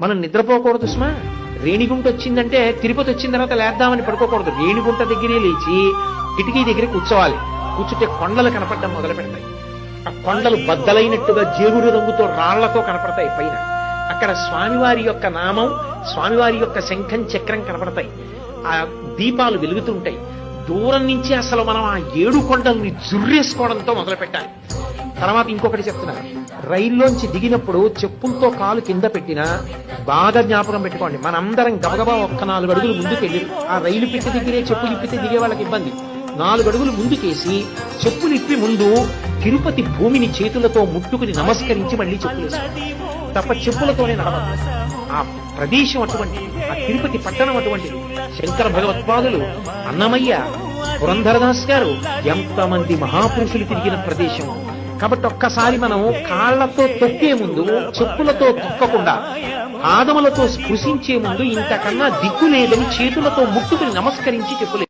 మనం నిద్రపోకూడదు సుమా. రేణిగుంట వచ్చిందంటే తిరుపతి వచ్చిన తర్వాత లేద్దామని పడుకోకూడదు. రేణిగుంట దగ్గరే లేచి కిటికీ దగ్గర కూర్చోవాలి. కూర్చుంటే కొండలు కనపడడం మొదలు పెడతాయి. ఆ కొండలు బద్దలైనట్టుగా జేగుడు రంగుతో రాళ్లతో కనపడతాయి పైన. అక్కడ స్వామివారి యొక్క నామం, స్వామివారి యొక్క శంఖం చక్రం కనపడతాయి. ఆ దీపాలు వెలుగుతుంటాయి. దూరం నుంచి అసలు మనం ఆ 7 కొండల్ని జుర్రేసుకోవడంతో మొదలు పెట్టాలి. తర్వాత ఇంకొకటి చెప్తున్నారు, రైల్లోంచి దిగినప్పుడు చెప్పులతో కాలు కింద పెట్టినా బాగా జ్ఞాపకం పెట్టుకోండి. మనందరం గబగబా ఒక్క 4 అడుగులు ముందుకెళ్ళి, ఆ రైలు పెట్టి దగ్గరే చెప్పులు ఇప్పితే దిగే వాళ్ళకి ఇబ్బంది, 4 అడుగులు ముందుకేసి చెప్పులు ఇప్పి ముందు తిరుపతి భూమిని చేతులతో ముట్టుకుని నమస్కరించి మళ్ళీ చెప్పులు వేసుకోవాలి. తప్ప చెప్పులతోనే నడవాలి. ఆ ప్రదేశం అటువంటి, ఆ తిరుపతి పట్టణం అటువంటిది. శంకర భగవత్పాదులు, అన్నమయ్య, పురంధరదాస్ గారు ఎంతమంది మహాపురుషులు తిరిగిన ప్రదేశం. కాబట్టి ఒక్కసారి మనం కాళ్లతో తొక్కే ముందు, చెప్పులతో తొక్కకుండా పాదములతో స్పృశించే ముందు ఇంతకన్నా దిక్కు లేదని చేతులతో ముట్టుకుని నమస్కరించి చెప్పులే